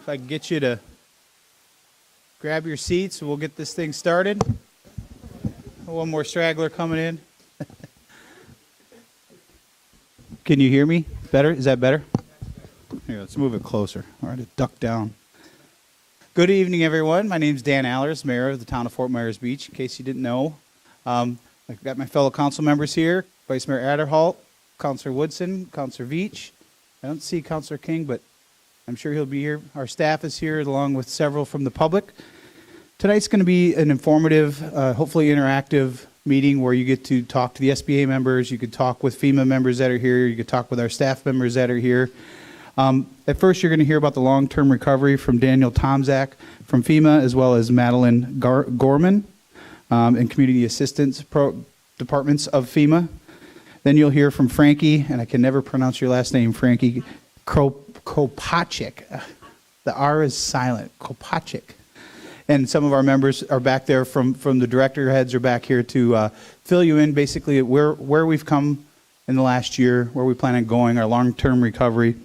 If I can get you to grab your seats, we'll get this thing started. One more straggler coming in. Can you hear me better? Is that better? Here, let's move it closer. All right, duck down. Good evening, everyone. My name is Dan Allers, Mayor of the town of Fort Myers Beach, in case you didn't know. I've got my fellow council members here, Vice Mayor Adderholt, Councilor Woodson, Councilor Veach. I don't see Councilor King, but I'm sure he'll be here. Our staff is here, along with several from the public. Tonight's going to be an informative, hopefully interactive meeting where you get to talk to the SBA members, you could talk with FEMA members that are here, you could talk with our staff members that are here. At first, you're going to hear about the long-term recovery from Daniel Tomczak from FEMA, as well as Madeline Gorman and Community Assistance Departments of FEMA. Then you'll hear from Frankie, and I can never pronounce your last name, Frankie Kopacik. The R is silent, Kopacik. And some of our members are back there from the director heads are back here to fill you in basically at where we've come in the last year, where we plan on going, our long-term recovery.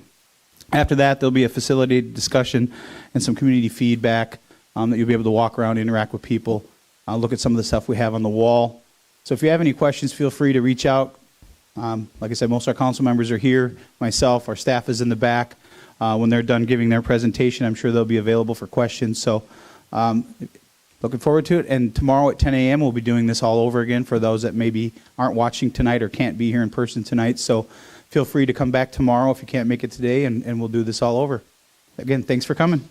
After that, there'll be a facilitated discussion and some community feedback that you'll be able to walk around, interact with people, look at some of the stuff we have on the wall. So if you have any questions, feel free to reach out. Like I said, most of our council members are here. Myself, our staff is in the back. When they're done giving their presentation, I'm sure they'll be available for questions. So looking forward to it. And tomorrow at 10 a.m., we'll be doing this all over again for those that maybe aren't watching tonight or can't be here in person tonight. So feel free to come back tomorrow if you can't make it today, and we'll do this all over. Again, thanks for coming.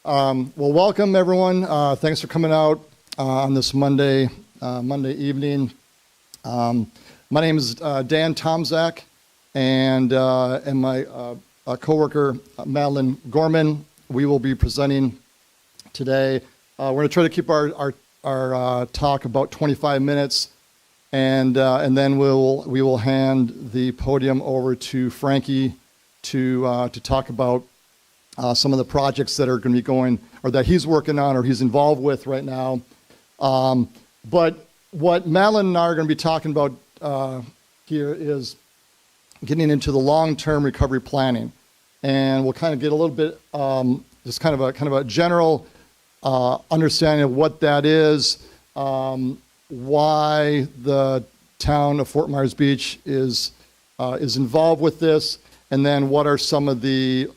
Well, welcome everyone. Thanks for coming out on this Monday evening. My name is Dan Tomczak, and my coworker Madeline Gorman. We will be presenting today. We're going to try to keep our talk about 25 minutes, and then we will hand the podium over to Frankie to talk about some of the projects that are going to be going, or that he's working on, or he's involved with right now. But what Madeline and I are going to be talking about here is getting into the long-term recovery planning, and we'll kind of get a little bit just kind of a general understanding of what that is, why the town of Fort Myers Beach is involved with this, and then what are some of the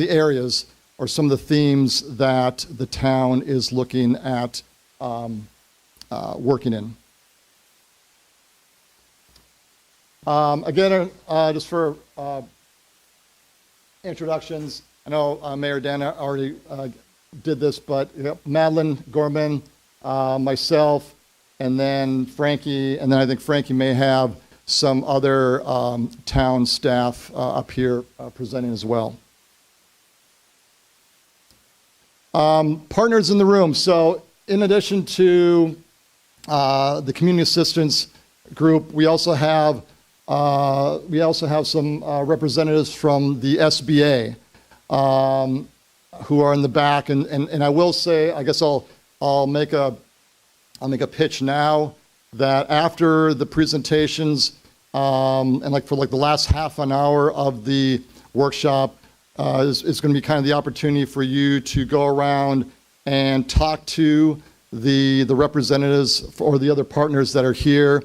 areas or some of the themes that the town is looking at working in. Again, just for introductions, I know Mayor Dana already did this, but Madeline Gorman, myself, and then Frankie, and then I think Frankie may have some other town staff up here presenting as well. Partners in the room. So in addition to the community assistance group, we also have some representatives from the SBA who are in the back, and I will say, I guess I'll make a pitch now that after the presentations and for the last half an hour of the workshop is going to be kind of the opportunity for you to go around and talk to the representatives or the other partners that are here.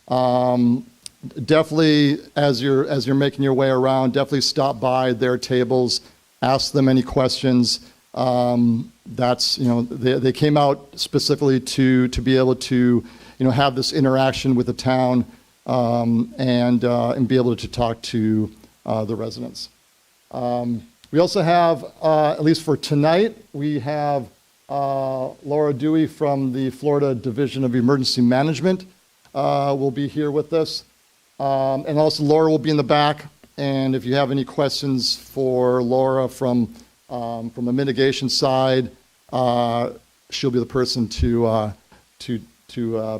Definitely, as you're making your way around, definitely stop by their tables, ask them any questions. They came out specifically to be able to have this interaction with the town and be able to talk to the residents. We also have, at least for tonight, we have Laura Dewey from the Florida Division of Emergency Management will be here with us. And also Laura will be in the back, and if you have any questions for Laura from the mitigation side, she'll be the person to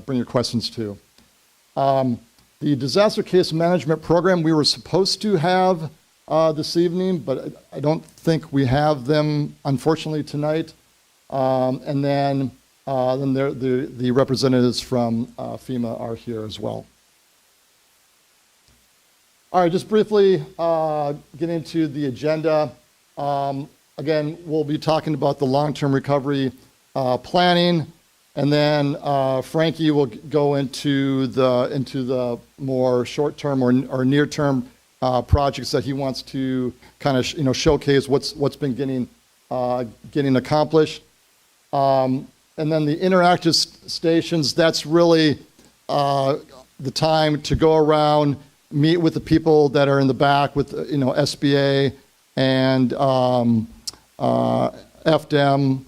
bring your questions to. The disaster case management program we were supposed to have this evening, but I don't think we have them, unfortunately, tonight. And then then the representatives from FEMA are here as well. All right, just briefly get into the agenda. Again, we'll be talking about the long-term recovery planning, and then Frankie will go into the more short-term or near-term projects that he wants to kind of showcase what's been getting accomplished. And then the interactive stations, that's really the time to go around, meet with the people that are in the back with SBA and FDEM,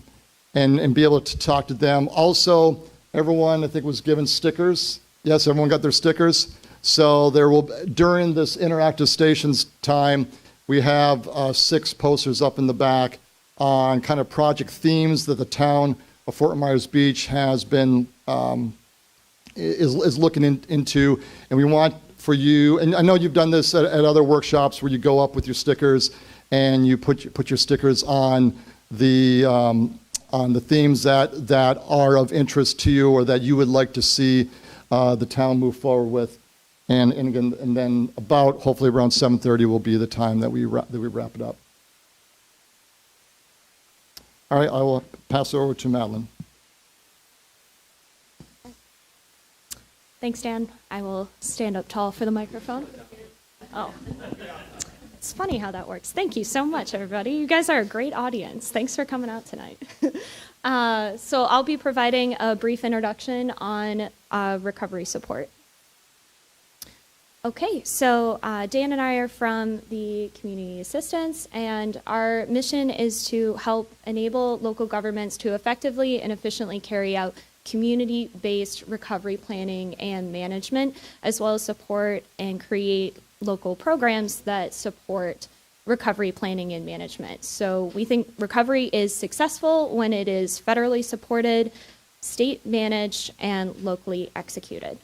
and be able to talk to them. Also, everyone I think was given stickers. Yes, everyone got their stickers. So there will, during this interactive stations time, we have 6 posters up in the back on kind of project themes that the town of Fort Myers Beach has been is looking into, and we want for you, and I know you've done this at other workshops where you go up with your stickers and you put your stickers on the themes that are of interest to you or that you would like to see the town move forward with, and again, and then about hopefully around 7:30 will be the time that we wrap it up. All right, I will pass it over to Madeline. Thanks, Dan. I will stand up tall for the microphone. Oh, it's funny how that works. Thank you so much, everybody. You guys are a great audience. Thanks for coming out tonight. So I'll be providing a brief introduction on recovery support. Okay, so Dan and I are from the Community Assistance, and our mission is to help enable local governments to effectively and efficiently carry out community-based recovery planning and management, as well as support and create local programs that support recovery planning and management. So we think recovery is successful when it is federally supported, state managed, and locally executed.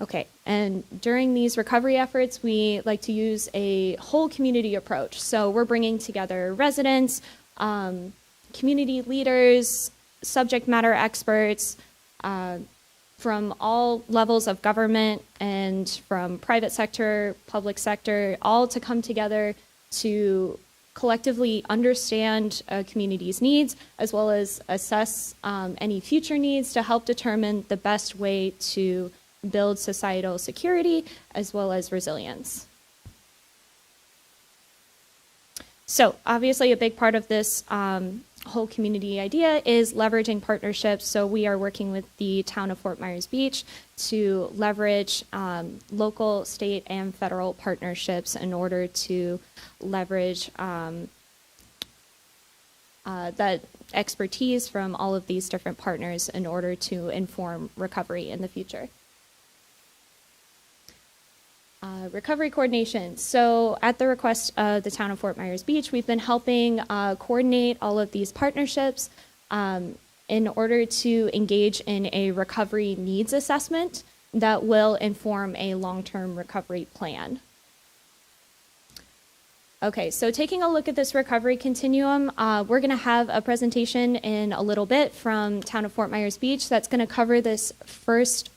Okay, and during these recovery efforts, we like to use a whole community approach. So we're bringing together residents, community leaders, subject matter experts from all levels of government and from private sector, public sector, all to come together to collectively understand a community's needs, as well as assess any future needs to help determine the best way to build societal security as well as resilience. So obviously a big part of this whole community idea is leveraging partnerships. So we are working with the town of Fort Myers Beach to leverage local, state, and federal partnerships in order to leverage that expertise from all of these different partners in order to inform recovery in the future. Recovery coordination. So at the request of the town of Fort Myers Beach, we've been helping coordinate all of these partnerships in order to engage in a recovery needs assessment that will inform a long-term recovery plan. Okay, so taking a look at this recovery continuum, we're going to have a presentation in a little bit from town of Fort Myers Beach that's going to cover this first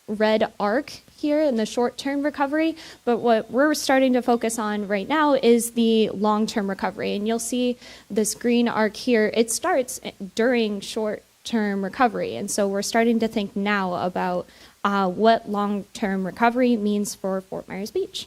red arc here in the short-term recovery, but what we're starting to focus on right now is the long-term recovery, and you'll see this green arc here. It starts during short-term recovery, and so we're starting to think now about what long-term recovery means for Fort Myers Beach.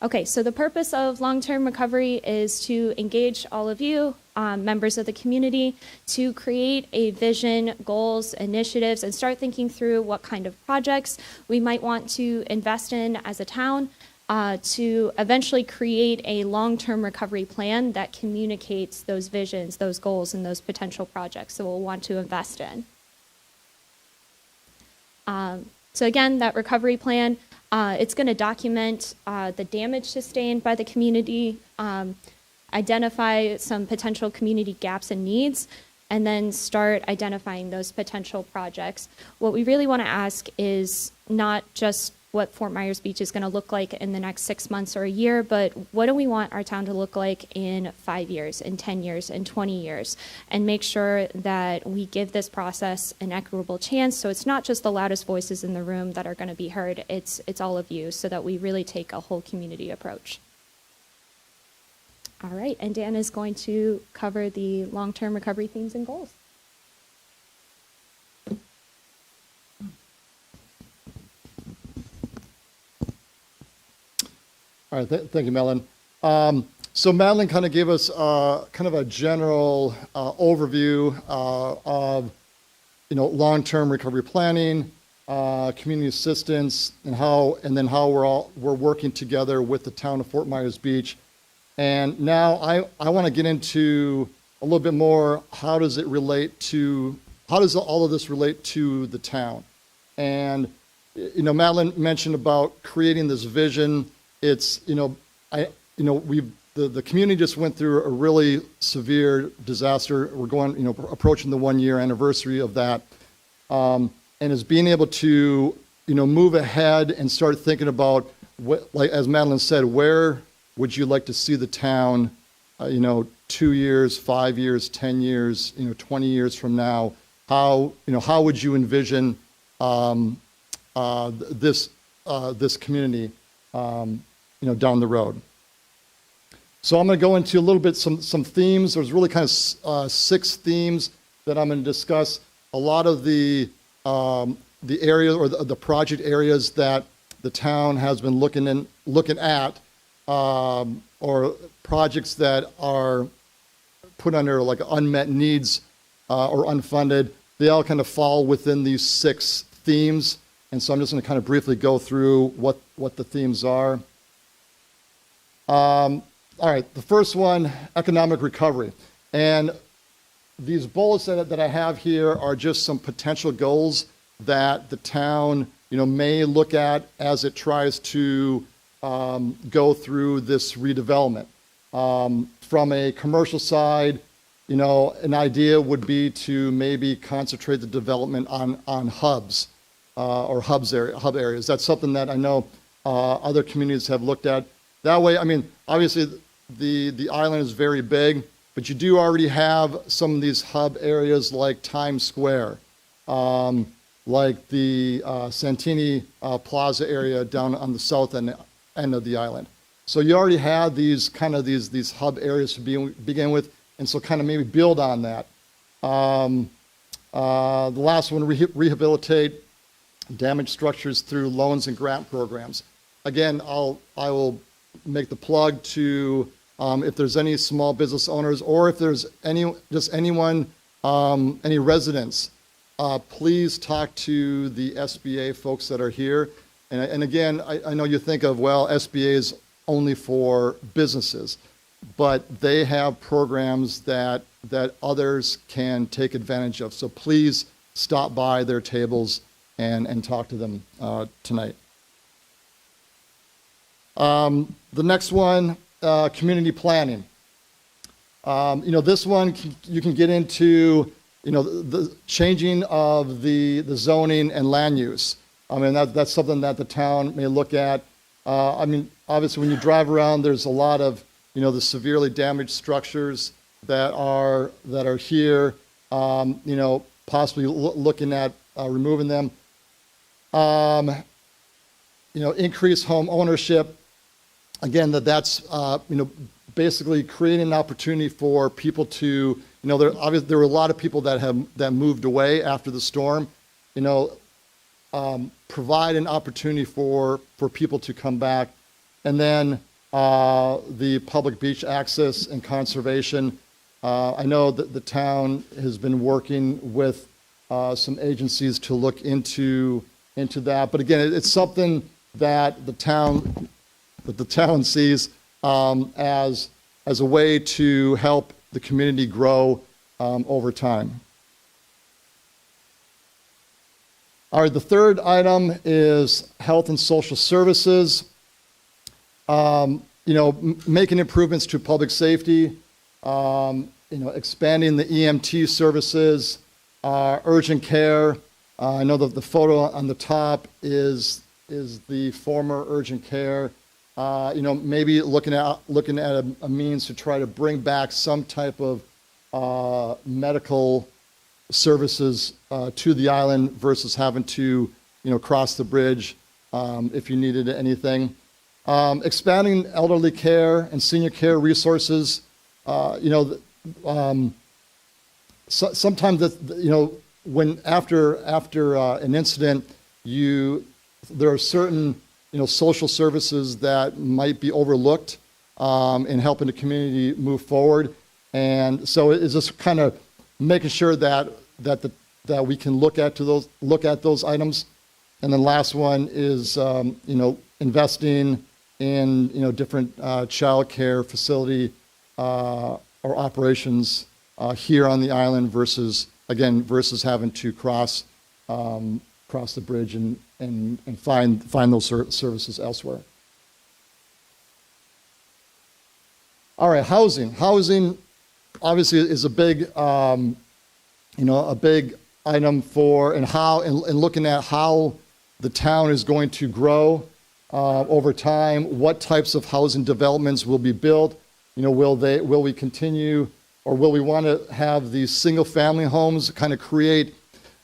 Okay, so the purpose of long-term recovery is to engage all of you, members of the community, to create a vision, goals, initiatives, and start thinking through what kind of projects we might want to invest in as a town to eventually create a long-term recovery plan that communicates those visions, those goals, and those potential projects that we'll want to invest in. So again, that recovery plan, it's going to document the damage sustained by the community, identify some potential community gaps and needs, and then start identifying those potential projects. What we really want to ask is not just what Fort Myers Beach is going to look like in the next 6 months or a year, but what do we want our town to look like in 5 years, in 10 years, in 20 years, and make sure that we give this process an equitable chance. So it's not just the loudest voices in the room that are going to be heard, it's all of you, so that we really take a whole community approach. All right, and Dan is going to cover the long-term recovery themes and goals. All right, thank you, Madeline. So Madeline kind of gave us kind of a general overview of, long-term recovery planning, community assistance, and then how we're working together with the town of Fort Myers Beach. And now I want to get into a little bit more, how does all of this relate to the town? And, Madeline mentioned about creating this vision. It's, the community just went through a really severe disaster. We're going, approaching the 1-year anniversary of that. And is being able to, move ahead and start thinking about, like as Madeline said, where would you like to see the town, 2 years, 5 years, 10 years, 20 years from now? How would you envision this community, down the road? So I'm going to go into a little bit some themes. There's really kind of 6 themes that I'm going to discuss. A lot of the areas or the project areas that the town has been looking at, or projects that are put under like unmet needs or unfunded, they all kind of fall within these 6 themes. And so I'm just going to kind of briefly go through what the themes are. All right, the first one, economic recovery. And these bullets that I have here are just some potential goals that the town, may look at as it tries to go through this redevelopment. From a commercial side, an idea would be to maybe concentrate the development on hubs or hub areas. That's something that I know other communities have looked at. That way, obviously the island is very big, but you do already have some of these hub areas like Times Square, like the Santini Plaza area down on the south end of the island. So you already have these hub areas to begin with, and so kind of maybe build on that. The last one, rehabilitate damaged structures through loans and grant programs. Again, I will make the plug to if there's any small business owners, or if there's anyone, any residents, please talk to the SBA folks that are here. And again, I know you think of, well, SBA is only for businesses, but they have programs that others can take advantage of. So please stop by their tables and talk to them tonight. The next one, community planning. This one you can get into, the changing of the zoning and land use. That's something that the town may look at. Obviously, when you drive around, there's a lot of, the severely damaged structures that are here. Possibly looking at removing them. Increase home ownership. Again, that's basically creating an opportunity for people to, there were a lot of people that moved away after the storm. Provide an opportunity for people to come back. And then the public beach access and conservation. I know that the town has been working with some agencies to look into that. But again, it's something that the town sees as a way to help the community grow over time. All right, the third item is health and social services. Making improvements to public safety, expanding the EMT services, urgent care. I know that the photo on the top is the former urgent care. Maybe looking at a means to try to bring back some type of medical services to the island versus having to, cross the bridge if you needed anything. Expanding elderly care and senior care resources. Sometimes when after an incident, there are certain social services that might be overlooked in helping the community move forward, and so it's just kind of making sure that we can look at those items. And then last one is investing in different child care facility or operations here on the island versus having to cross the bridge and find those services elsewhere. All right, housing. Housing obviously is a big item for and looking at how the town is going to grow over time. What types of housing developments will be built? Will we continue, or will we want to have these single-family homes kind of create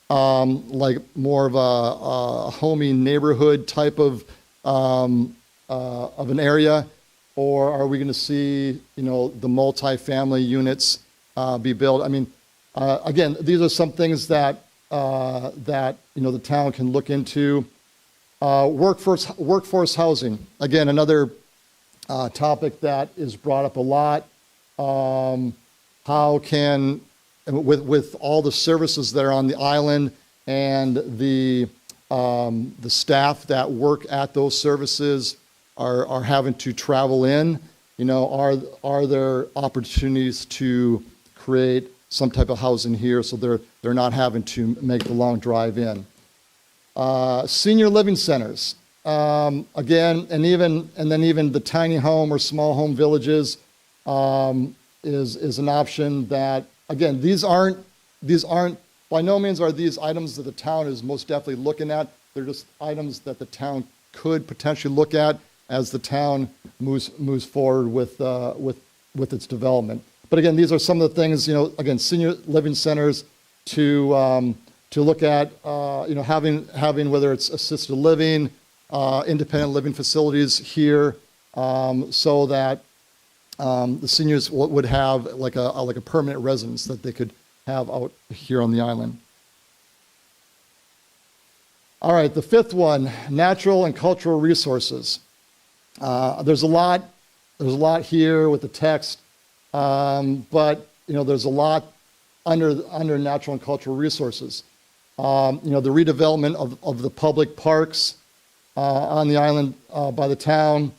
like more of a homey neighborhood type of an area, or are we going to see the multi-family units be built? I mean, again, these are some things that the town can look into. Workforce housing, again, another topic that is brought up a lot. How can, with all the services that are on the island and the staff that work at those services are having to travel in, are there opportunities to create some type of housing here so they're not having to make the long drive in? Senior living centers, again, and then even the tiny home or small home villages is an option that, again, these aren't by no means are these items that the town is most definitely looking at. They're just items that the town could potentially look at as the town moves forward with its development. But again, these are some of the things, again, senior living centers to look at, having whether it's assisted living, independent living facilities here, so that the seniors would have like a permanent residence that they could have out here on the island. All right, the fifth one, natural and cultural resources. There's a lot here with the text, but there's a lot under natural and cultural resources. The redevelopment of the public parks on the island by the town,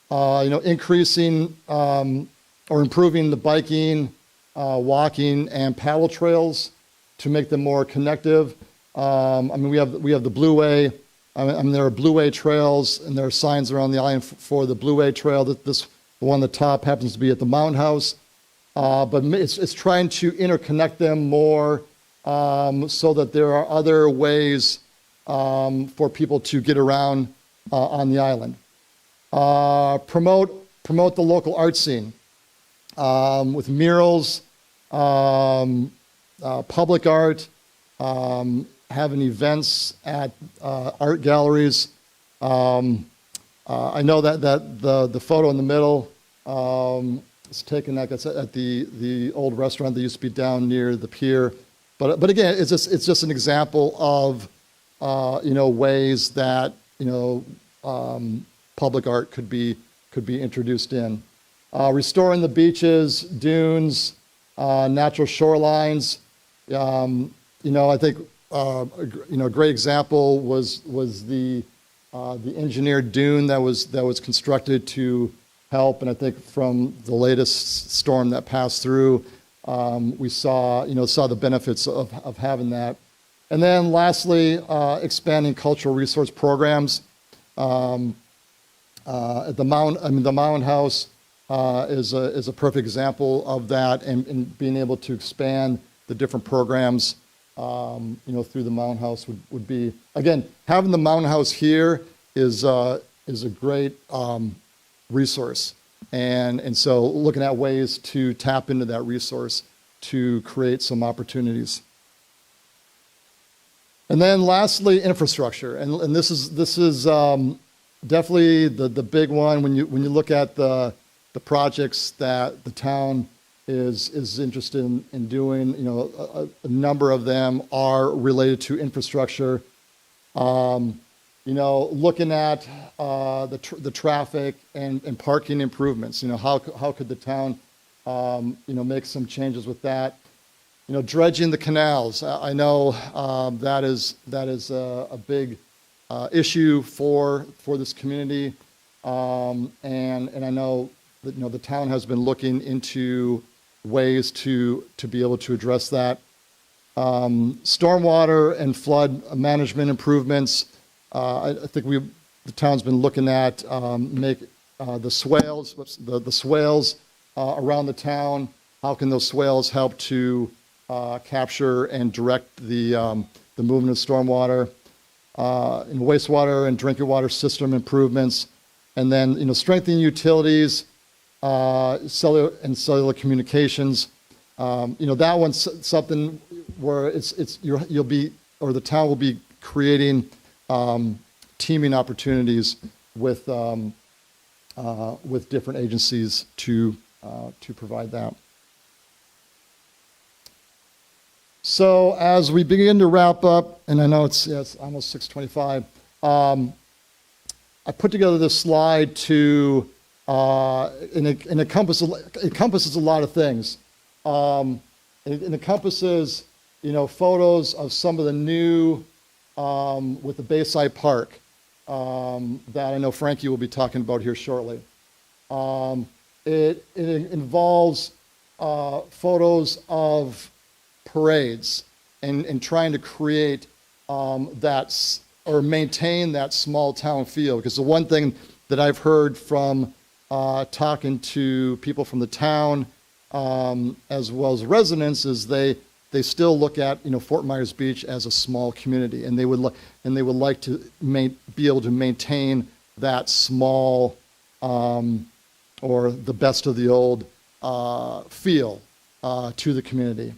increasing or improving the biking, walking, and paddle trails to make them more connective. We have the Blueway. There are Blueway trails, and there are signs around the island for the Blueway trail. The one on the top happens to be at the Mountain House, but it's trying to interconnect them more so that there are other ways for people to get around on the island. Promote the local art scene with murals, public art, having events at art galleries. I know that the photo in the middle is taken at the old restaurant that used to be down near the pier. But again, it's just an example of ways that public art could be introduced in. Restoring the beaches, dunes, natural shorelines. I think a great example was the engineered dune that was constructed to help, and I think from the latest storm that passed through, we saw the benefits of having that. And then lastly, expanding cultural resource programs. At the Mountain House is a perfect example of that, and being able to expand the different programs through the Mountain House would be, again, having the Mountain House here is a great resource. And so looking at ways to tap into that resource to create some opportunities. And then lastly, infrastructure. And this is definitely the big one when you look at the projects that the town is interested in doing. You know, a number of them are related to infrastructure. You know, looking at the traffic and parking improvements. You know, how could the town you know, make some changes with that? You know, dredging the canals. I know that is a big issue for this community, and I know that, you know, the town has been looking into ways to be able to address that. Stormwater and flood management improvements. I think the town's been looking at make the swales, the swales around the town. How can those swales help to capture and direct the movement of stormwater, in wastewater and drinking water system improvements, and then, you know, strengthening utilities, cellular communications. You know, that one's something where you'll be, or the town will be creating teaming opportunities with different agencies to provide that. So as we begin to wrap up, and I know it's almost 6:25, I put together this slide to, and it encompasses a lot of things. It encompasses, you know, photos of some of the new, with the Bayside Park, that I know Frankie will be talking about here shortly. It involves photos of parades and trying to create that, or maintain that small town feel. Because the one thing that I've heard from talking to people from the town, as well as residents, is they still look at, you know, Fort Myers Beach as a small community, and they would like to be able to maintain that small, or the best of the old feel to the community.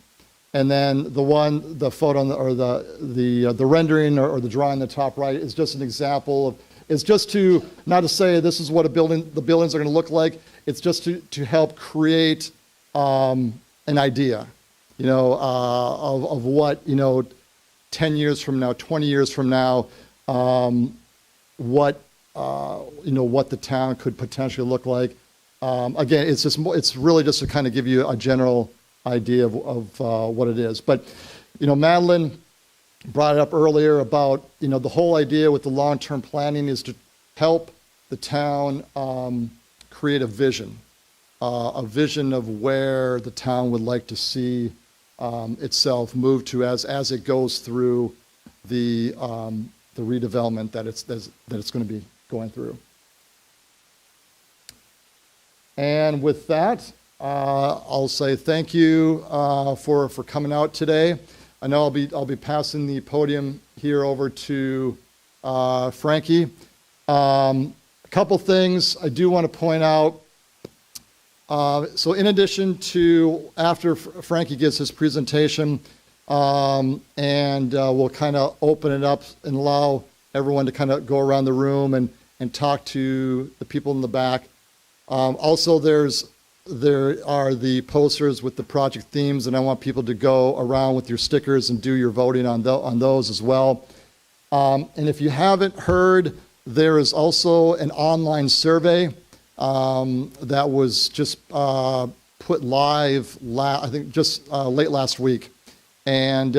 And then the photo or the rendering or the drawing on the top right is just an example of. It's just to, not to say this is what the buildings are going to look like. It's just to help create an idea, you know, of what, you know, 10 years from now, 20 years from now, what you know, what the town could potentially look like. Again, it's really just to kind of give you a general idea of what it is. But, you know, Madeline brought it up earlier about, you know, the whole idea with the long-term planning is to help the town create a vision of where the town would like to see itself move to as it goes through the redevelopment that it's going to be going through. And with that, I'll say thank you for coming out today. I know I'll be passing the podium here over to Frankie. A couple things I do want to point out. So in addition to, after Frankie gives his presentation, and we'll kind of open it up and allow everyone to kind of go around the room and talk to the people in the back. Also, there are the posters with the project themes, and I want people to go around with your stickers and do your voting on those as well. And if you haven't heard, there is also an online survey that was just put live, I think just late last week. And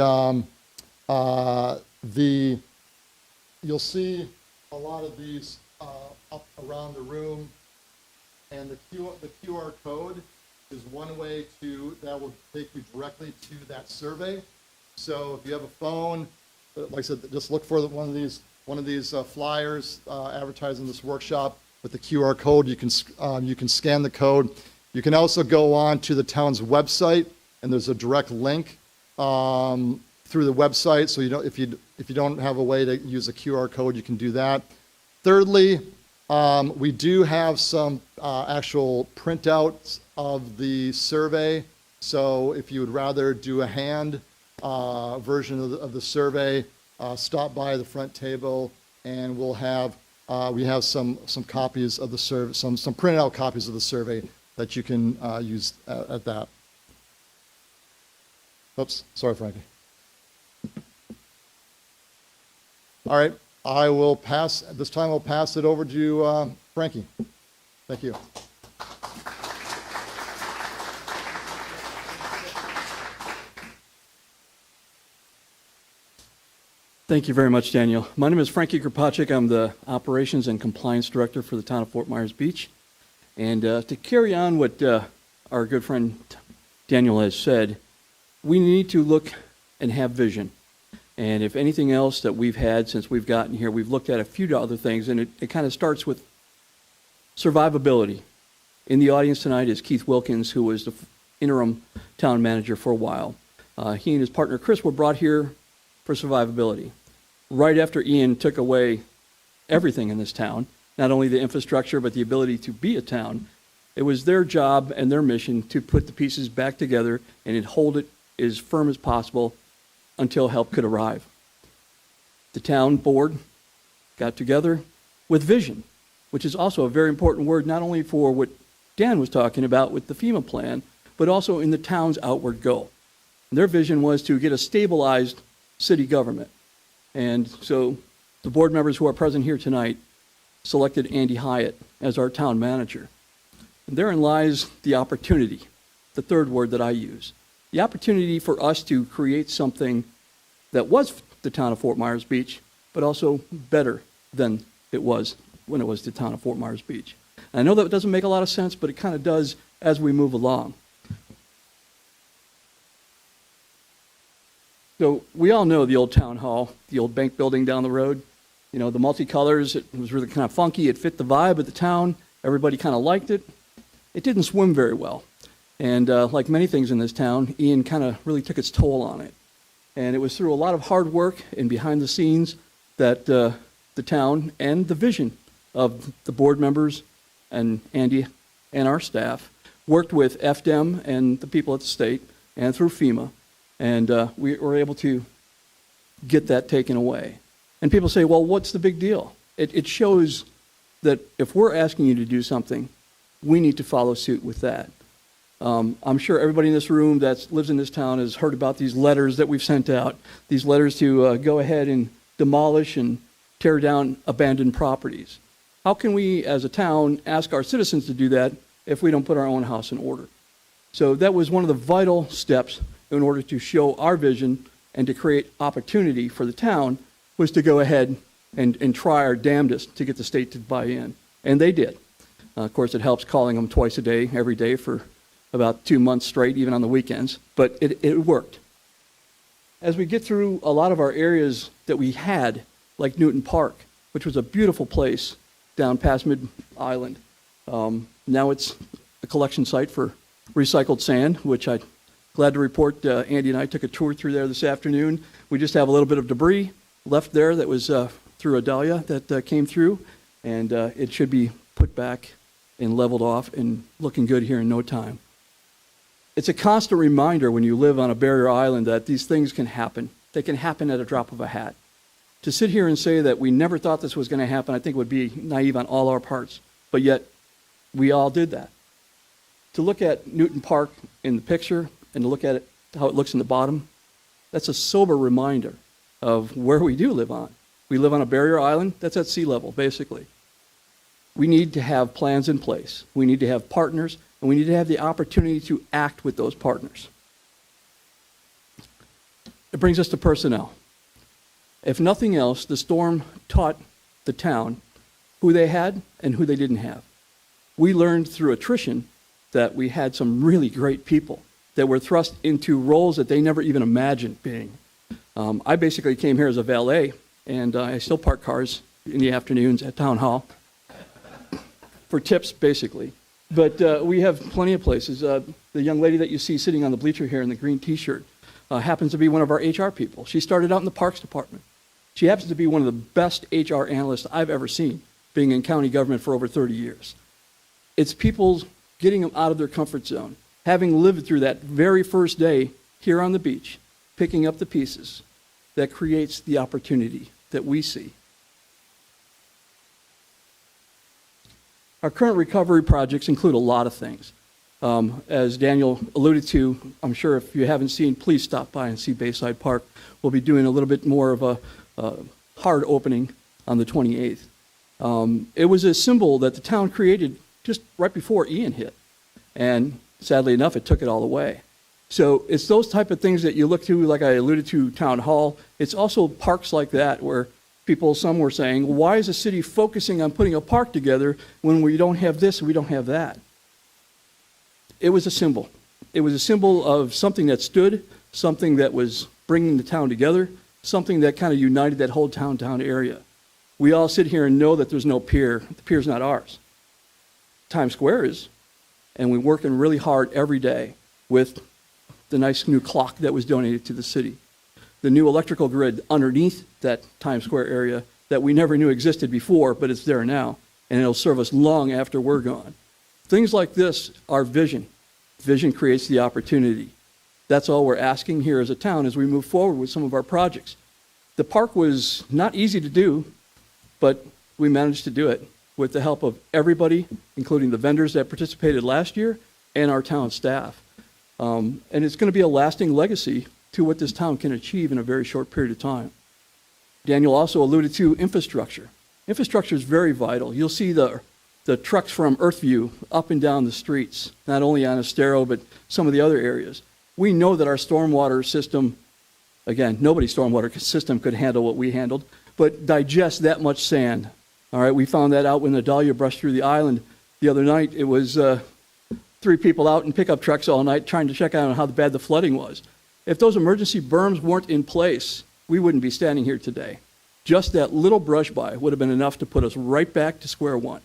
you'll see a lot of these up around the room. And the QR code is one way that will take you directly to that survey. So if you have a phone, like I said, just look for one of these flyers advertising this workshop with the QR code. You can scan the code. You can also go on to the town's website, and there's a direct link through the website. So if you don't have a way to use a QR code, you can do that. Thirdly, we do have some actual printouts of the survey. So if you would rather do a hand version of the survey, stop by the front table, and we have some copies of the survey, some printed out copies of the survey that you can use at that. Oops, sorry, Frankie. All right, this time I'll pass it over to Frankie. Thank you. Thank you very much, Daniel. My name is Frankie Kropacek. I'm the Operations and Compliance Director for the town of Fort Myers Beach. And to carry on what our good friend Daniel has said, we need to look and have vision. And if anything else that we've had since we've gotten here, we've looked at a few other things, and it kind of starts with survivability. In the audience tonight is Keith Wilkins, who was the interim town manager for a while. He and his partner Chris were brought here for survivability. Right after Ian took away everything in this town, not only the infrastructure, but the ability to be a town, it was their job and their mission to put the pieces back together and hold it as firm as possible until help could arrive. The town board got together with vision, which is also a very important word, not only for what Dan was talking about with the FEMA plan, but also in the town's outward goal. And their vision was to get a stabilized city government. And so the board members who are present here tonight selected Andy Hyatt as our town manager. And therein lies the opportunity, the third word that I use. The opportunity for us to create something that was the town of Fort Myers Beach, but also better than it was when it was the town of Fort Myers Beach. And I know that doesn't make a lot of sense, but it kind of does as we move along. So we all know the old town hall, the old bank building down the road. You know, the multicolors, it was really kind of funky. It fit the vibe of the town. Everybody kind of liked it. It didn't swim very well. And like many things in this town, Ian kind of really took its toll on it. And it was through a lot of hard work and behind the scenes that the town and the vision of the board members and Andy and our staff worked with FDEM and the people at the state and through FEMA. And we were able to get that taken away. And people say, well, what's the big deal? It shows that if we're asking you to do something, we need to follow suit with that. I'm sure everybody in this room that lives in this town has heard about these letters that we've sent out, these letters to go ahead and demolish and tear down abandoned properties. How can we, as a town, ask our citizens to do that if we don't put our own house in order? So that was one of the vital steps in order to show our vision and to create opportunity for the town, was to go ahead and try our damnedest to get the state to buy in. And they did. Of course, it helps calling them twice a day, every day for about 2 months straight, even on the weekends. But it worked. As we get through a lot of our areas that we had, like Newton Park, which was a beautiful place down past Mid-Island. Now it's a collection site for recycled sand, which I'm glad to report Andy and I took a tour through there this afternoon. We just have a little bit of debris left there that was through a dahlia that came through, and it should be put back and leveled off and looking good here in no time. It's a constant reminder when you live on a barrier island that these things can happen. They can happen at a drop of a hat. To sit here and say that we never thought this was going to happen, I think would be naive on all our parts. But yet, we all did that. To look at Newton Park in the picture and to look at it, how it looks in the bottom, that's a sober reminder of where we do live on. We live on a barrier island that's at sea level, basically. We need to have plans in place. We need to have partners, and we need to have the opportunity to act with those partners. It brings us to personnel. If nothing else, the storm taught the town who they had and who they didn't have. We learned through attrition that we had some really great people that were thrust into roles that they never even imagined being. I basically came here as a valet, and I still park cars in the afternoons at Town Hall for tips, basically. But we have plenty of places. The young lady that you see sitting on the bleacher here in the green T-shirt happens to be one of our HR people. She started out in the Parks Department. She happens to be one of the best HR analysts I've ever seen. being in county government for over 30 years. It's people getting them out of their comfort zone, having lived through that very first day here on the beach, picking up the pieces that creates the opportunity that we see. Our current recovery projects include a lot of things. As Daniel alluded to, I'm sure if you haven't seen, please stop by and see Bayside Park. We'll be doing a little bit more of a hard opening on the 28th. It was a symbol that the town created just right before Ian hit. And sadly enough, it took it all away. So it's those type of things that you look to, like I alluded to, Town Hall. It's also parks like that where some were saying, why is the city focusing on putting a park together when we don't have this and we don't have that? It was a symbol. It was a symbol of something that stood, something that was bringing the town together, something that kind of united that whole town area. We all sit here and know that there's no pier. The pier's not ours. Times Square is, and we're working really hard every day with the nice new clock that was donated to the city, the new electrical grid underneath that Times Square area that we never knew existed before, but it's there now, and it'll serve us long after we're gone. Things like this are vision. Vision creates the opportunity. That's all we're asking here as a town as we move forward with some of our projects. The park was not easy to do, but we managed to do it with the help of everybody, including the vendors that participated last year and our town staff. And it's going to be a lasting legacy to what this town can achieve in a very short period of time. Daniel also alluded to infrastructure. Infrastructure is very vital. You'll see the trucks from Earthview up and down the streets, not only on Estero, but some of the other areas. We know that our stormwater system, again, nobody's stormwater system could handle what we handled, but digest that much sand. All right, we found that out when the Dahlia brushed through the island the other night. It was 3 people out in pickup trucks all night trying to check out on how bad the flooding was. If those emergency berms weren't in place, we wouldn't be standing here today. Just that little brush by would have been enough to put us right back to square one.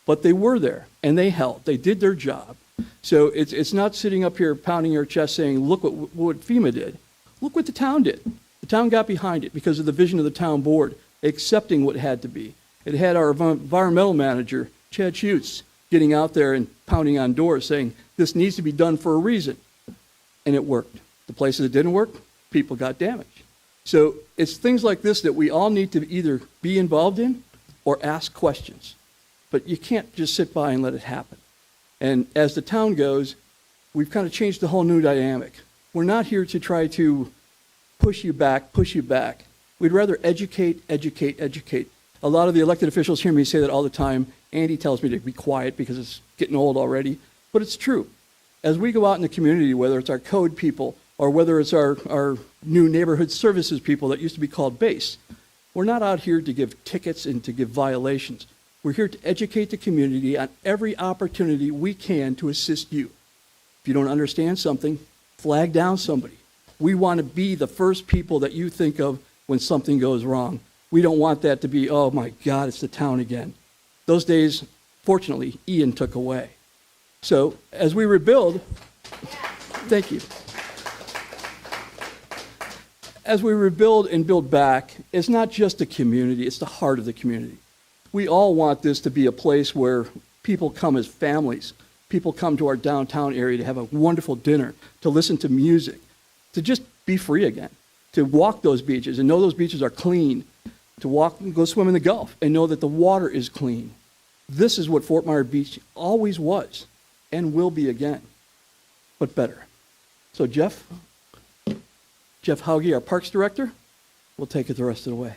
But they were there, and they helped. They did their job. So it's not sitting up here pounding your chest saying, look what FEMA did. Look what the town did. The town got behind it because of the vision of the town board, accepting what had to be. It had our environmental manager, Chad Schutz, getting out there and pounding on doors saying, this needs to be done for a reason. And it worked. The places it didn't work, people got damaged. So it's things like this that we all need to either be involved in or ask questions. But you can't just sit by and let it happen. And as the town goes, we've kind of changed the whole new dynamic. We're not here to try to push you back. We'd rather educate. A lot of the elected officials hear me say that all the time. Andy tells me to be quiet because it's getting old already. But it's true. As we go out in the community, whether it's our code people or whether it's our new neighborhood services people that used to be called BASE, we're not out here to give tickets and to give violations. We're here to educate the community on every opportunity we can to assist you. If you don't understand something, flag down somebody. We want to be the first people that you think of when something goes wrong. We don't want that to be, oh my God, it's the town again. Those days, fortunately, Ian took away. So as we rebuild, thank you. As we rebuild and build back, it's not just the community, it's the heart of the community. We all want this to be a place where people come as families. People come to our downtown area to have a wonderful dinner, to listen to music, to just be free again, to walk those beaches and know those beaches are clean, to walk and go swim in the Gulf and know that the water is clean. This is what Fort Myers Beach always was and will be again, but better. So Jeff Hauge, our Parks Director, will take it the rest of the way.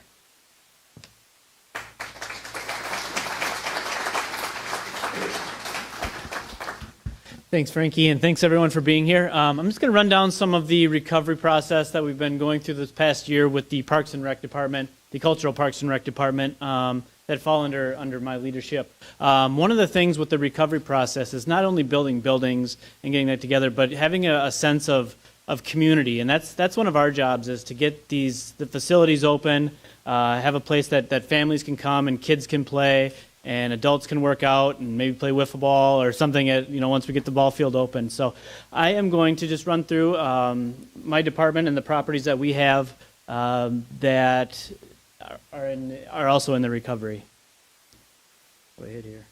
Thanks, Frankie, and thanks everyone for being here. I'm just going to run down some of the recovery process that we've been going through this past year with the Parks and Rec Department, the Cultural Parks and Rec Department, that fall under my leadership. One of the things with the recovery process is not only building buildings and getting that together, but having a sense of community, and that's one of our jobs, is to get the facilities open, have a place that families can come and kids can play, and adults can work out and maybe play wiffle ball or something once we get the ball field open. So I am going to just run through my department and the properties that we have that are also in the recovery. Go ahead here.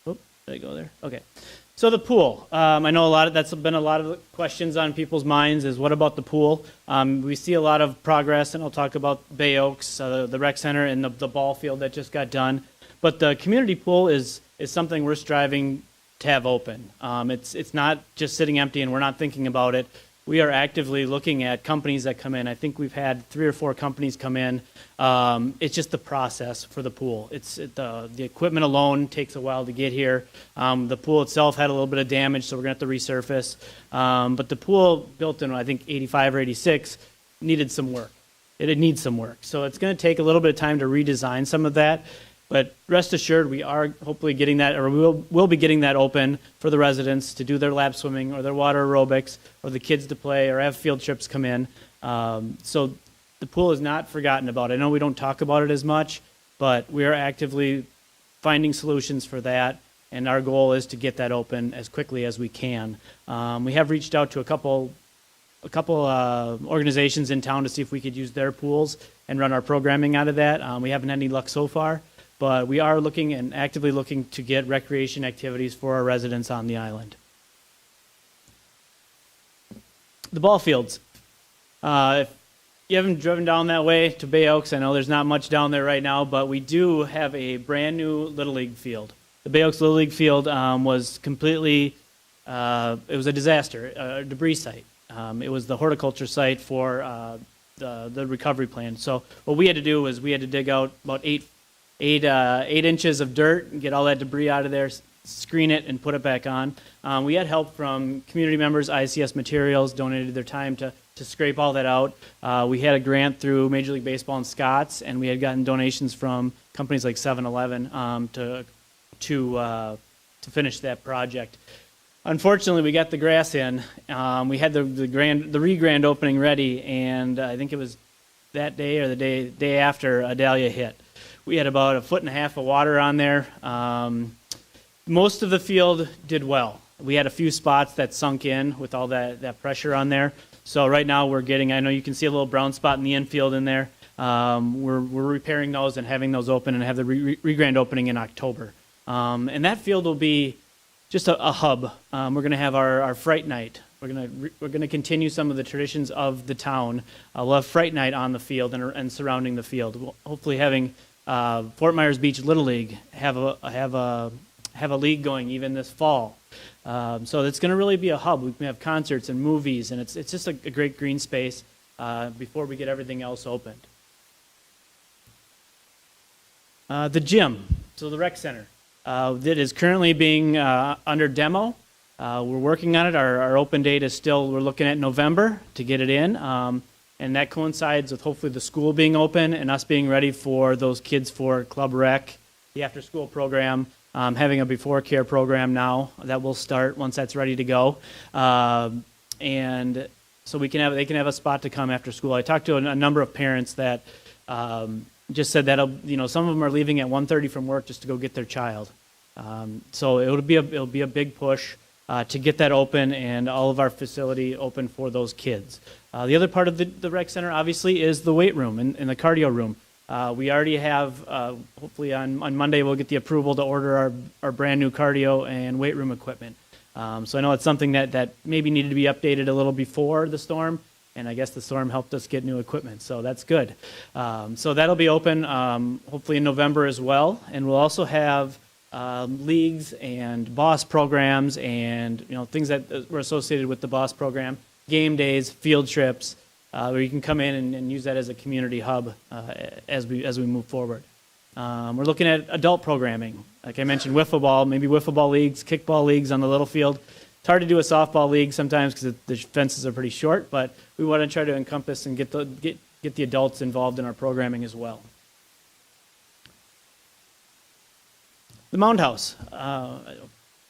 Oop, did I go there? Okay. So the pool. I know that's been a lot of questions on people's minds is what about the pool? We see a lot of progress, and I'll talk about Bay Oaks, the rec center, and the ball field that just got done. But the community pool is something we're striving to have open. It's not just sitting empty and we're not thinking about it. We are actively looking at companies that come in. I think we've had 3 or 4 companies come in. It's just the process for the pool. The equipment alone takes a while to get here. The pool itself had a little bit of damage, so we're going to have to resurface. But the pool, built in, I think, 85 or 86, needed some work. It needs some work. So it's going to take a little bit of time to redesign some of that. But rest assured, we are hopefully getting that, or we'll be getting that open for the residents to do their lap swimming or their water aerobics, or the kids to play, or have field trips come in. So the pool is not forgotten about. I know we don't talk about it as much, but we are actively finding solutions for that, and our goal is to get that open as quickly as we can. We have reached out to a couple organizations in town to see if we could use their pools and run our programming out of that. We haven't had any luck so far. But we are looking and actively looking to get recreation activities for our residents on the island. The ball fields. If you haven't driven down that way to Bay Oaks, I know there's not much down there right now, but we do have a brand new Little League field. The Bay Oaks Little League field was completely, it was a disaster, a debris site. It was the horticulture site for the recovery plan. So what we had to do was we had to dig out about 8 inches of dirt and get all that debris out of there, screen it, and put it back on. We had help from community members. ICS Materials donated their time to scrape all that out. We had a grant through Major League Baseball and Scotts, and we had gotten donations from companies like 7-Eleven to finish that project. Unfortunately, we got the grass in. We had the re-grand opening ready, and I think it was that day or the day after Idalia hit. We had about 1.5 feet of water on there. Most of the field did well. We had a few spots that sunk in with all that pressure on there. So right now we're getting, I know you can see a little brown spot in the infield in there. We're repairing those and having those open and have the re-grand opening in October. And that field will be just a hub. We're going to have our Fright Night. We're going to continue some of the traditions of the town. We'll have Fright Night on the field and surrounding the field. We'll hopefully having Fort Myers Beach Little League have a league going even this fall. So it's going to really be a hub. We can have concerts and movies, and it's just a great green space before we get everything else opened. The gym, so the rec center, that is currently being under demo. We're working on it. Our open date is still, we're looking at November to get it in. And that coincides with hopefully the school being open and us being ready for those kids for Club Rec, the after-school program, having a before care program now that will start once that's ready to go. And so they can have a spot to come after school. I talked to a number of parents that just said that some of them are leaving at 1:30 from work just to go get their child. So it'll be a big push to get that open and all of our facility open for those kids. The other part of the rec center, obviously, is the weight room and the cardio room. We already have, hopefully on Monday, we'll get the approval to order our brand new cardio and weight room equipment. So I know it's something that maybe needed to be updated a little before the storm, and I guess the storm helped us get new equipment, so that's good. So that'll be open hopefully in November as well, and we'll also have leagues and boss programs and things that were associated with the boss program, game days, field trips, where you can come in and use that as a community hub as we move forward. We're looking at adult programming. Like I mentioned, wiffle ball, maybe wiffle ball leagues, kickball leagues on the little field. It's hard to do a softball league sometimes because the fences are pretty short, but we want to try to encompass and get the adults involved in our programming as well. The Mound House.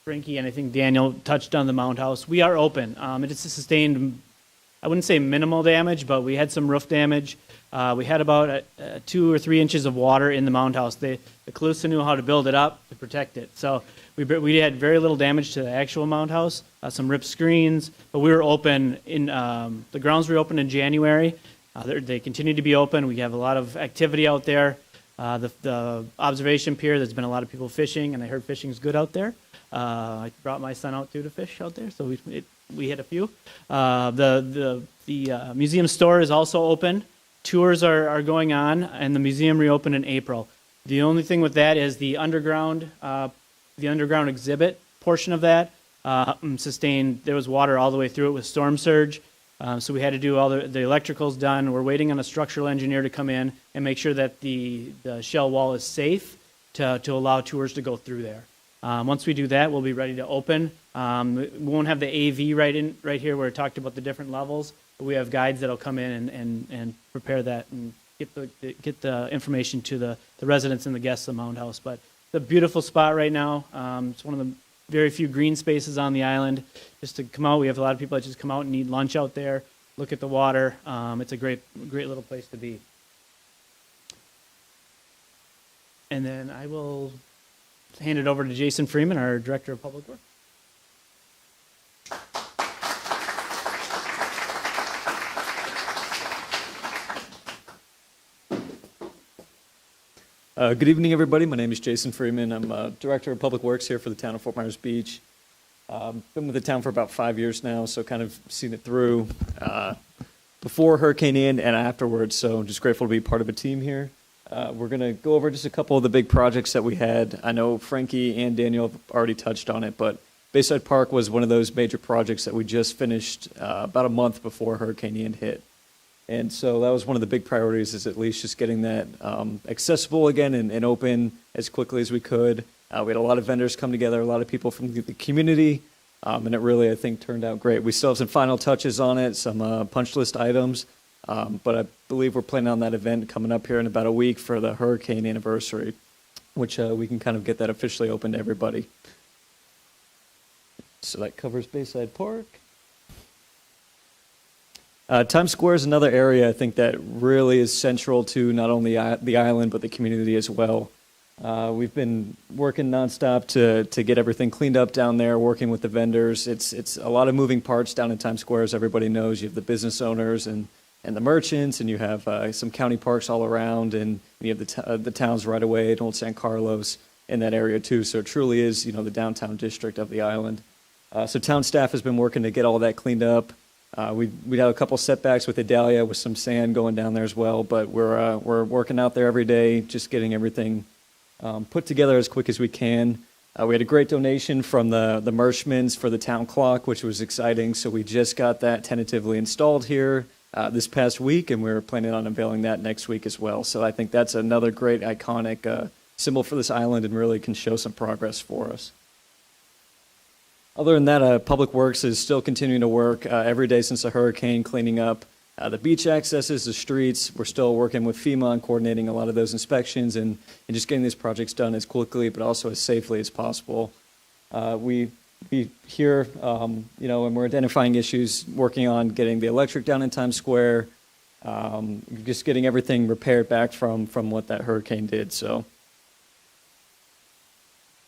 Frankie and I think Daniel touched on the Mound House. We are open. It has sustained, I wouldn't say minimal damage, but we had some roof damage. We had about 2 or 3 inches of water in the Mound House. The Calusa knew how to build it up to protect it. So we had very little damage to the actual Mound House, some ripped screens, but we were open in, the grounds were open in January. They continue to be open. We have a lot of activity out there. The observation pier, there's been a lot of people fishing, and I heard fishing's good out there. I brought my son out too to fish out there, so we hit a few. The museum store is also open. Tours are going on, and the museum reopened in April. The only thing with that is the underground exhibit portion of that sustained. There was water all the way through it with storm surge, so we had to do all the electricals done. We're waiting on a structural engineer to come in and make sure that the shell wall is safe to allow tours to go through there. Once we do that, we'll be ready to open. We won't have the AV right here where it talked about the different levels, but we have guides that'll come in and prepare that and get the information to the residents and the guests of Mound House. But it's a beautiful spot right now. It's one of the very few green spaces on the island. Just to come out, we have a lot of people that just come out and eat lunch out there, look at the water. It's a great little place to be. And then I will hand it over to Jason Freeman, our Director of Public Works. Good evening, everybody. My name is Jason Freeman. I'm Director of Public Works here for the town of Fort Myers Beach. Been with the town for about 5 years now, so kind of seen it through before Hurricane Ian and afterwards, so I'm just grateful to be part of a team here. We're going to go over just a couple of the big projects that we had. I know Frankie and Daniel have already touched on it, but Bayside Park was one of those major projects that we just finished about a month before Hurricane Ian hit. And so that was one of the big priorities, is at least just getting that accessible again and open as quickly as we could. We had a lot of vendors come together, a lot of people from the community, and it really, I think, turned out great. We still have some final touches on it, some punch list items, but I believe we're planning on that event coming up here in about a week for the hurricane anniversary, which we can kind of get that officially open to everybody. So that covers Bayside Park. Times Square is another area I think that really is central to not only the island but the community as well. We've been working nonstop to get everything cleaned up down there, working with the vendors. It's a lot of moving parts down in Times Square, as everybody knows. You have the business owners and the merchants, and you have some county parks all around, and you have the towns right away, and Old San Carlos in that area too. So it truly is, the downtown district of the island. So town staff has been working to get all that cleaned up. We had a couple setbacks with Idalia with some sand going down there as well, but we're working out there every day, just getting everything put together as quick as we can. We had a great donation from the Mershmans for the town clock, which was exciting. So we just got that tentatively installed here this past week, and we're planning on unveiling that next week as well. So I think that's another great iconic symbol for this island and really can show some progress for us. Other than that, Public Works is still continuing to work every day since the hurricane, cleaning up the beach accesses, the streets. We're still working with FEMA on coordinating a lot of those inspections and just getting these projects done as quickly but also as safely as possible. We here, and we're identifying issues, working on getting the electric down in Times Square, just getting everything repaired back from what that hurricane did. So.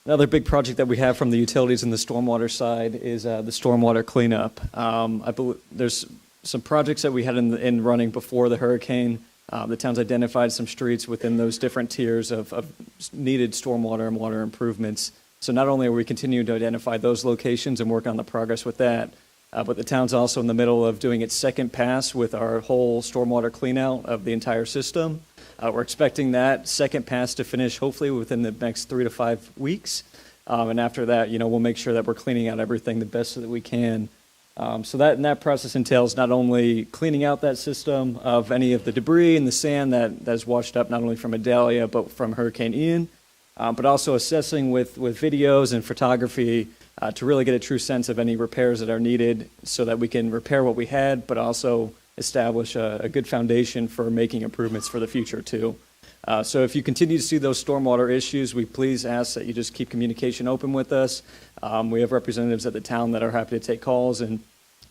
Another big project that we have from the utilities and the stormwater side is the stormwater cleanup. I believe there's some projects that we had in running before the hurricane. The town's identified some streets within those different tiers of needed stormwater and water improvements. So not only are we continuing to identify those locations and work on the progress with that, but the town's also in the middle of doing its second pass with our whole stormwater cleanout of the entire system. We're expecting that second pass to finish hopefully within the next 3 to 5 weeks. And after that, we'll make sure that we're cleaning out everything the best that we can. So that process entails not only cleaning out that system of any of the debris and the sand that is washed up not only from Idalia but from Hurricane Ian, but also assessing with videos and photography to really get a true sense of any repairs that are needed so that we can repair what we had, but also establish a good foundation for making improvements for the future too. So if you continue to see those stormwater issues, we please ask that you just keep communication open with us. We have representatives at the town that are happy to take calls and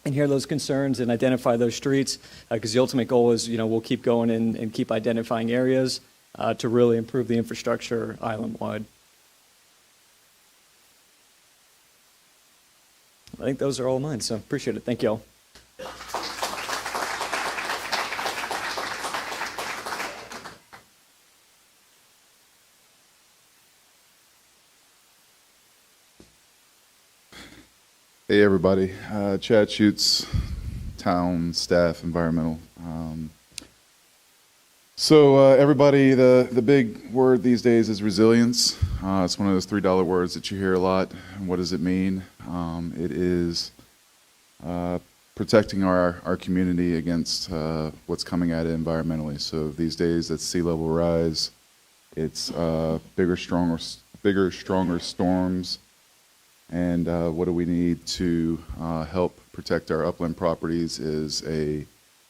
hear those concerns and identify those streets, because the ultimate goal is, we'll keep going and keep identifying areas to really improve the infrastructure island-wide. I think those are all mine, so appreciate it. Thank you all. Hey everybody, Chad Schutz, town staff, environmental. Everybody, the big word these days is resilience. It's one of those $3 words that you hear a lot. And what does it mean? It is protecting our community against what's coming at it environmentally. So these days, it's sea level rise. It's bigger, stronger storms. And what do we need to help protect our upland properties is a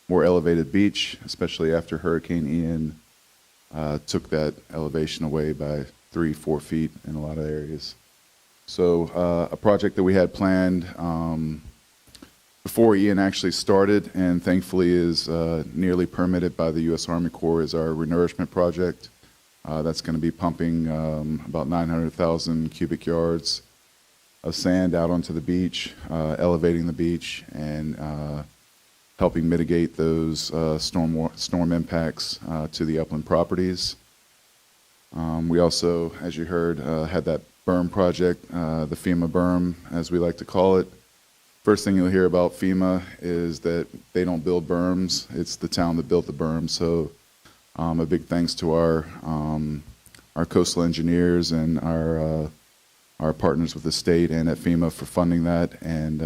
more elevated beach, especially after Hurricane Ian took that elevation away by 3-4 feet in a lot of areas. So a project that we had planned before Ian actually started, and thankfully is nearly permitted by the U.S. Army Corps, is our renourishment project. That's going to be pumping about 900,000 cubic yards of sand out onto the beach, elevating the beach, and helping mitigate those storm impacts to the upland properties. We also, as you heard, had that berm project, the FEMA berm, as we like to call it. First thing you'll hear about FEMA is that they don't build berms. It's the town that built the berm. So a big thanks to our coastal engineers and our partners with the state and at FEMA for funding that, and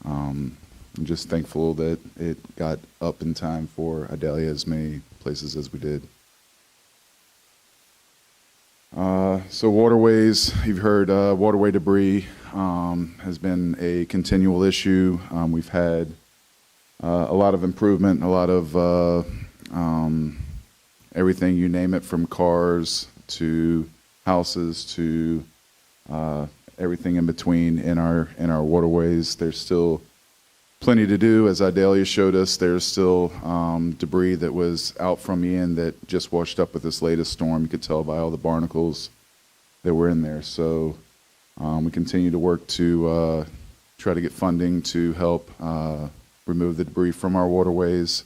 I'm just thankful that it got up in time for Idalia as many places as we did. So waterways, you've heard waterway debris has been a continual issue. We've had a lot of improvement, a lot of everything, you name it, from cars to houses to everything in between in our waterways. There's still plenty to do. As Idalia showed us, there's still debris that was out from Ian that just washed up with this latest storm. You could tell by all the barnacles that were in there. So we continue to work to try to get funding to help remove the debris from our waterways,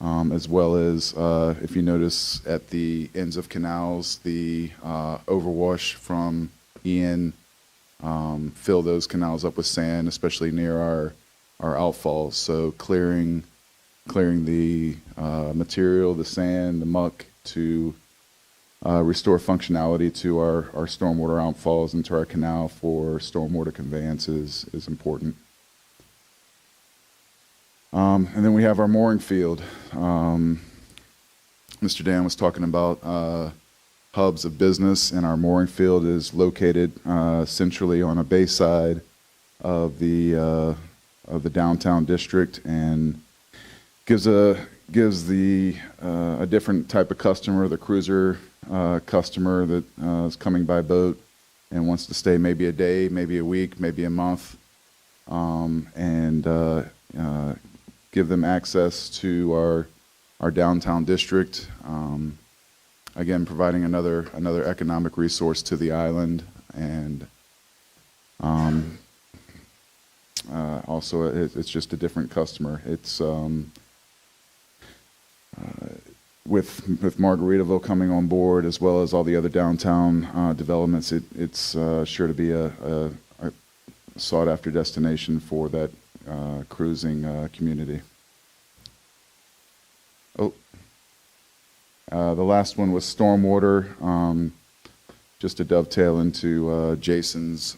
as well as, if you notice at the ends of canals, the overwash from Ian fill those canals up with sand, especially near our outfalls. So clearing the material, the sand, the muck, to restore functionality to our stormwater outfalls into our canal for stormwater conveyance is important. And then we have our mooring field. Mr. Dan was talking about hubs of business, and our mooring field is located centrally on a bay side of the downtown district, and gives a different type of customer, the cruiser customer that is coming by boat and wants to stay maybe a day, maybe a week, maybe a month, and give them access to our downtown district. Again, providing another economic resource to the island, and also it's just a different customer. It's with Margaritaville coming on board, as well as all the other downtown developments, it's sure to be a sought after destination for that cruising community. The last one was stormwater, just to dovetail into Jason's.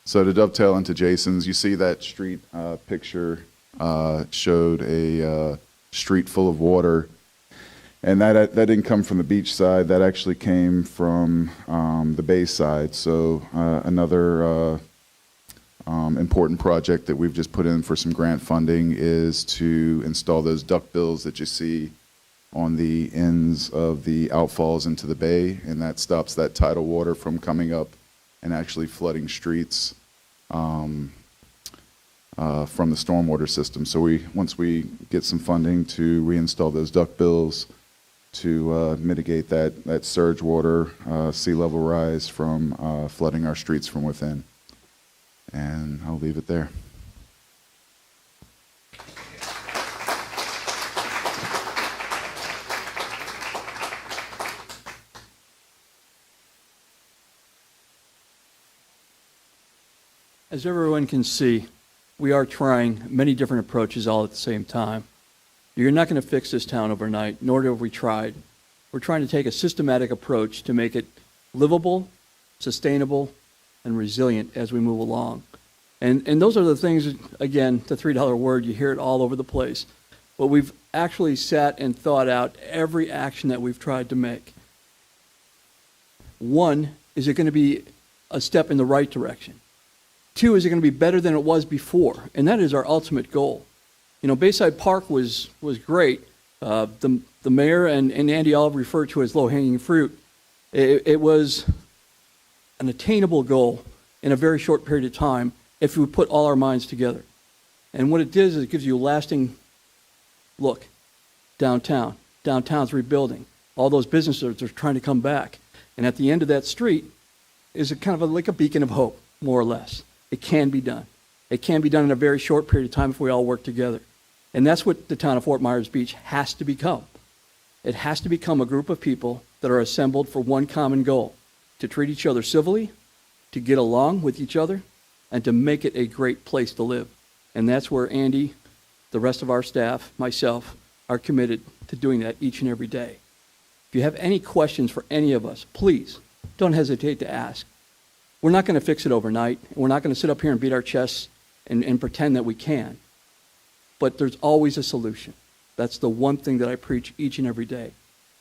So to dovetail into Jason's, you see that street picture showed a street full of water, and that didn't come from the beach side. That actually came from the bay side. So another important project that we've just put in for some grant funding is to install those duckbills that you see on the ends of the outfalls into the bay, and that stops that tidal water from coming up and actually flooding streets from the stormwater system. So once we get some funding to reinstall those duckbills to mitigate that surge water, sea level rise from flooding our streets from within. And I'll leave it there. As everyone can see, we are trying many different approaches all at the same time. You're not going to fix this town overnight, nor have we tried. We're trying to take a systematic approach to make it livable, sustainable, and resilient as we move along. And those are the things, again, the $3 word, you hear it all over the place. But we've actually sat and thought out every action that we've tried to make. One, is it going to be a step in the right direction? Two, is it going to be better than it was before? And that is our ultimate goal. You know, Bayside Park was great. The mayor and Andy Olive referred to as low-hanging fruit. It was an attainable goal in a very short period of time if we put all our minds together. And what it does is it gives you a lasting look downtown. Downtown's rebuilding. All those businesses are trying to come back. And at the end of that street is a kind of like a beacon of hope, more or less. It can be done. It can be done in a very short period of time if we all work together. And that's what the town of Fort Myers Beach has to become. It has to become a group of people that are assembled for one common goal, to treat each other civilly, to get along with each other, and to make it a great place to live. And that's where Andy, the rest of our staff, myself, are committed to doing that each and every day. If you have any questions for any of us, please don't hesitate to ask. We're not going to fix it overnight. We're not going to sit up here and beat our chests and pretend that we can. But there's always a solution. That's the one thing that I preach each and every day.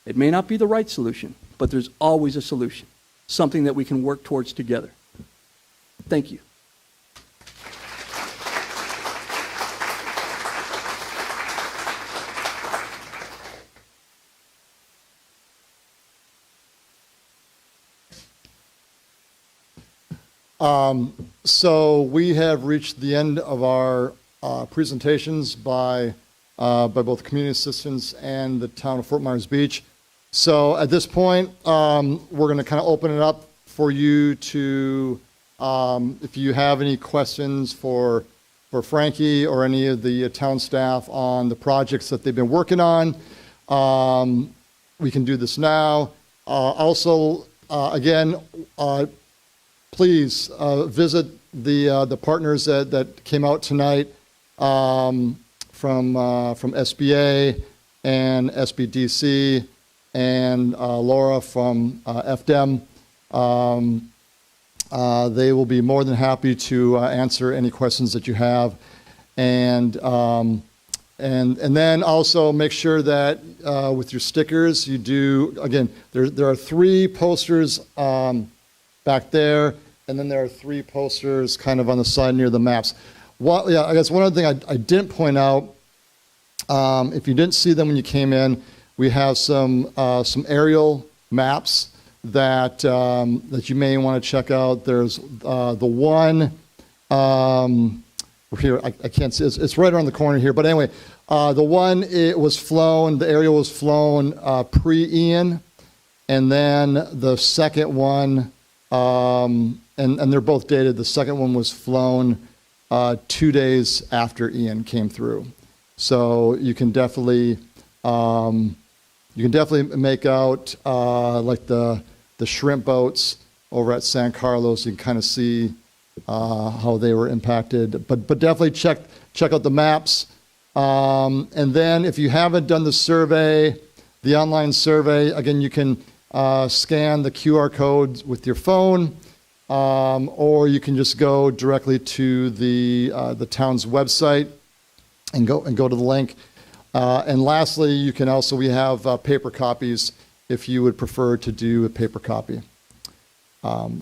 It may not be the right solution, but there's always a solution, something that we can work towards together. Thank you. So we have reached the end of our presentations by both community assistants and the town of Fort Myers Beach. So at this point, we're going to kind of open it up for you to, if you have any questions for Frankie or any of the town staff on the projects that they've been working on, we can do this now. Also, again, please visit the partners that came out tonight from SBA and SBDC and Laura from FDEM. They will be more than happy to answer any questions that you have, and then also make sure that with your stickers you do, again, there are 3 posters back there, and then there are 3 posters kind of on the side near the maps. I guess one other thing I didn't point out, if you didn't see them when you came in, we have some aerial maps that you may want to check out. There's the one here. I can't see. It's right around the corner here. But anyway, the one, it was flown. The aerial was flown pre-Ian, and then the second one, and they're both dated. The second one was flown 2 days after Ian came through. So you can definitely make out like the shrimp boats over at San Carlos. You can kind of see how they were impacted. But definitely check out the maps. And then if you haven't done the survey, the online survey, again, you can scan the QR codes with your phone, or you can just go directly to the town's website and go to the link. And lastly, you can also, we have paper copies if you would prefer to do a paper copy.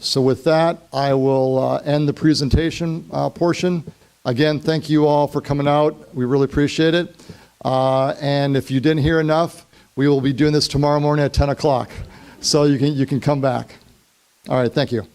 So with that, I will end the presentation portion. Again, thank you all for coming out. We really appreciate it. And if you didn't hear enough, we will be doing this tomorrow morning at 10 o'clock. So you can come back. All right, thank you.